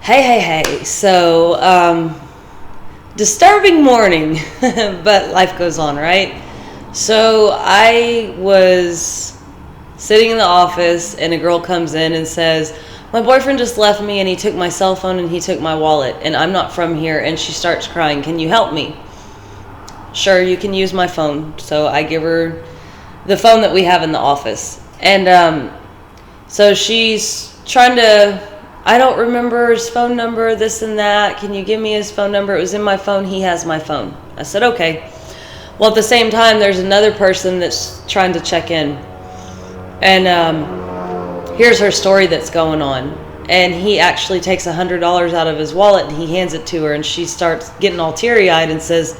Hey. So, disturbing morning, but life goes on, right? So, I was sitting in the office, and a girl comes in and says, my boyfriend just left me, and he took my cell phone, and he took my wallet, and I'm not from here, and she starts crying. Can you help me? Sure, you can use my phone. So, I give her the phone that we have in the office. And so she's trying to... I don't remember his phone number, this and that. Can you give me his phone number? It was in my phone. He has my phone. I said, okay. Well, at the same time, there's another person that's trying to check in. And here's her story that's going on. And he actually takes $100 out of his wallet and he hands it to her. And she starts getting all teary-eyed and says,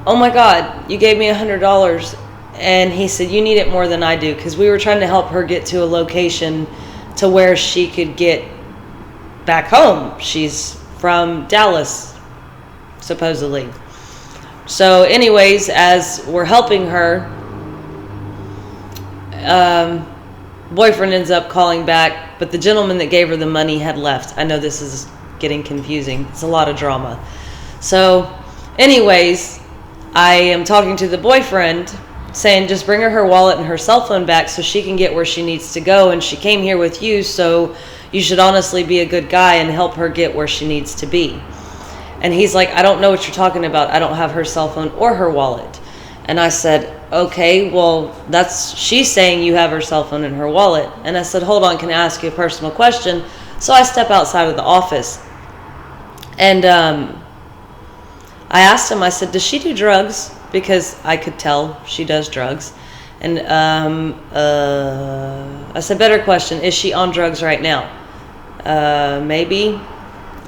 oh my God, you gave me $100. And he said, you need it more than I do. Because we were trying to help her get to a location to where she could get back home. She's from Dallas, supposedly. So anyways, as we're helping her, boyfriend ends up calling back, but the gentleman that gave her the money had left. I know this is getting confusing. It's a lot of drama. So anyways, I am talking to the boyfriend saying just bring her wallet and her cell phone back so she can get where she needs to go, and she came here with you, so you should honestly be a good guy and help her get where she needs to be. And he's like, I don't know what you're talking about. I don't have her cell phone or her wallet. And I said, okay, well, she's saying you have her cell phone and her wallet. And I said, hold on, can I ask you a personal question? So I step outside of the office. And I asked him, I said, does she do drugs? Because I could tell she does drugs. And I said, better question, is she on drugs right now? Maybe.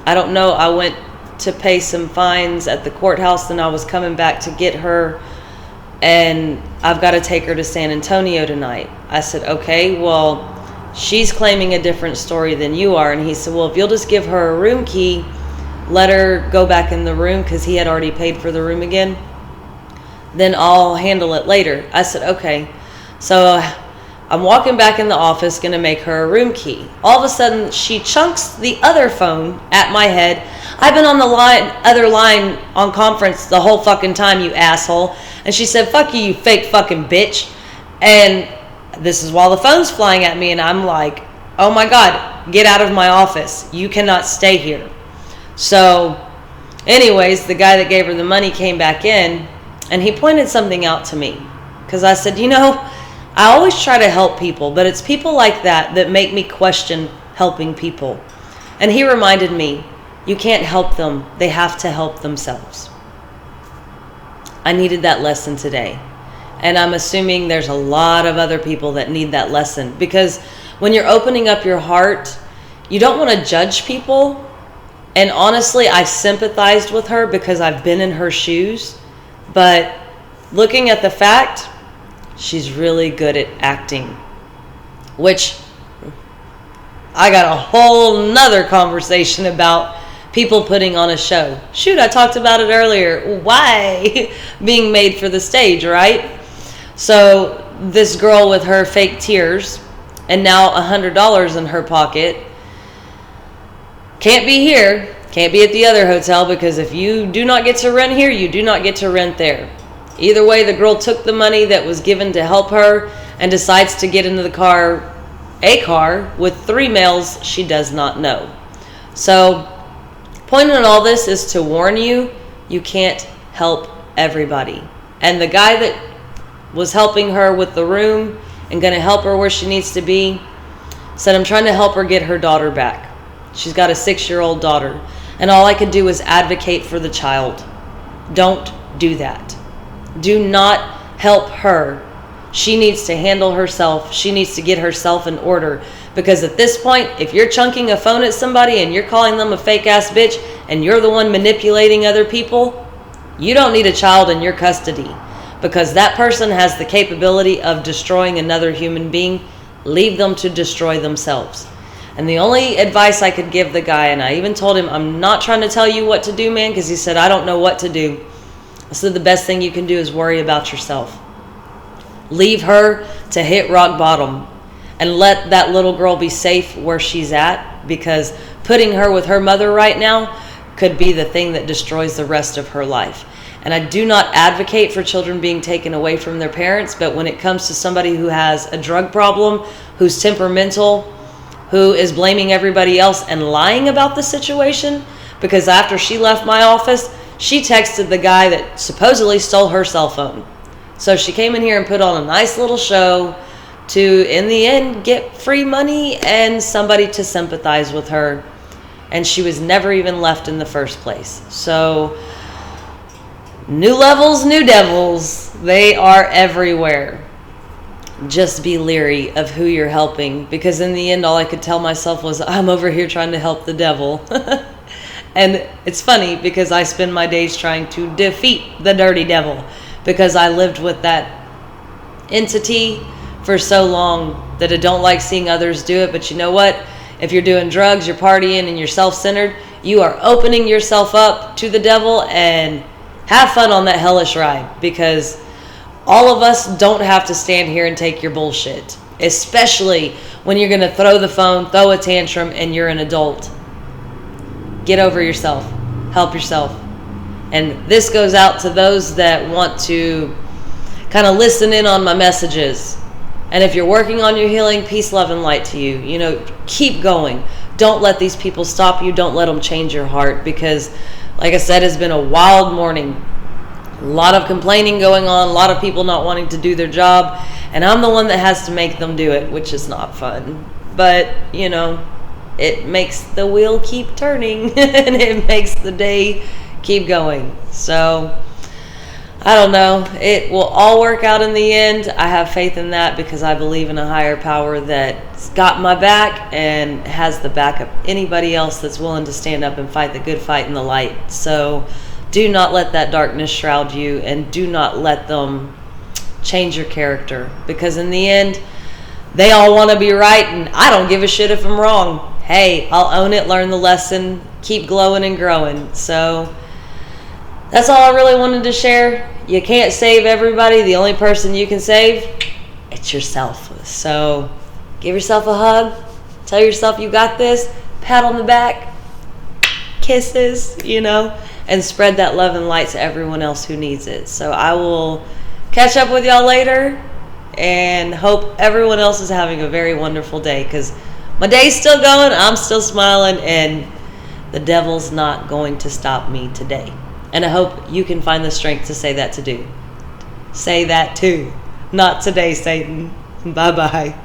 I don't know. I went to pay some fines at the courthouse, and I was coming back to get her, and I've got to take her to San Antonio tonight. I said, okay, well, she's claiming a different story than you are. And he said, well, if you'll just give her a room key, let her go back in the room, because he had already paid for the room again, then I'll handle it later. I said, okay. So I'm walking back in the office, going to make her a room key. All of a sudden, she chunks the other phone at my head. I've been on the other line on conference the whole fucking time, you asshole. And she said, fuck you, you fake fucking bitch. And this is while the phone's flying at me, and I'm like, oh my God, get out of my office. You cannot stay here. So anyways, the guy that gave her the money came back in, and he pointed something out to me. Because I said, I always try to help people, but it's people like that make me question helping people. And he reminded me, you can't help them. They have to help themselves. I needed that lesson today. And I'm assuming there's a lot of other people that need that lesson. Because when you're opening up your heart, you don't want to judge people. And honestly, I sympathized with her because I've been in her shoes. But looking at the fact, she's really good at acting, which I got a whole nother conversation about people putting on a show. Shoot, I talked about it earlier. Why? Being made for the stage, right? So this girl with her fake tears and now $100 in her pocket can't be here. Can't be at the other hotel, because if you do not get to rent here, you do not get to rent there. Either way, the girl took the money that was given to help her and decides to get into a car with 3 males she does not know. So, point in all this is to warn you, you can't help everybody. And the guy that was helping her with the room and going to help her where she needs to be said, I'm trying to help her get her daughter back. She's got a 6-year-old daughter. And all I could do was advocate for the child. Don't do that. Do not help her. She needs to handle herself. She needs to get herself in order. Because at this point, if you're chunking a phone at somebody and you're calling them a fake ass bitch and you're the one manipulating other people, you don't need a child in your custody. Because that person has the capability of destroying another human being. Leave them to destroy themselves. And the only advice I could give the guy, and I even told him, I'm not trying to tell you what to do, man, because he said, I don't know what to do. I said, the best thing you can do is worry about yourself. Leave her to hit rock bottom. and let that little girl be safe where she's at, because putting her with her mother right now could be the thing that destroys the rest of her life. And I do not advocate for children being taken away from their parents, but when it comes to somebody who has a drug problem, who's temperamental, who is blaming everybody else and lying about the situation, because after she left my office, she texted the guy that supposedly stole her cell phone. So she came in here and put on a nice little show to, in the end, get free money and somebody to sympathize with her. And she was never even left in the first place. So, new levels, new devils. They are everywhere. Just be leery of who you're helping, because in the end, all I could tell myself was, I'm over here trying to help the devil. And it's funny because I spend my days trying to defeat the dirty devil, because I lived with that entity for so long that I don't like seeing others do it. But you know what? If you're doing drugs, you're partying, and you're self-centered, you are opening yourself up to the devil, and have fun on that hellish ride, because all of us don't have to stand here and take your bullshit, especially when you're going to throw the phone, throw a tantrum, and you're an adult. Get over yourself. Help yourself. And this goes out to those that want to kind of listen in on my messages. And if you're working on your healing, peace, love, and light to you. You know, keep going. Don't let these people stop you. Don't let them change your heart, because, like I said, it's been a wild morning. A lot of complaining going on, a lot of people not wanting to do their job, and I'm the one that has to make them do it, which is not fun. But, you know, it makes the wheel keep turning, and it makes the day keep going. So, I don't know. It will all work out in the end. I have faith in that, because I believe in a higher power that's got my back and has the back of anybody else that's willing to stand up and fight the good fight in the light. So, do not let that darkness shroud you, and do not let them change your character, because in the end, they all want to be right, and I don't give a shit if I'm wrong. Hey, I'll own it, learn the lesson, keep glowing and growing. So that's all I really wanted to share. You can't save everybody. The only person you can save, it's yourself. So give yourself a hug, tell yourself you got this, pat on the back, kisses, you know, and spread that love and light to everyone else who needs it. So I will catch up with y'all later, and hope everyone else is having a very wonderful day, because my day's still going, I'm still smiling, and the devil's not going to stop me today. And I hope you can find the strength to say that to do. Say that too. Not today, Satan. Bye-bye.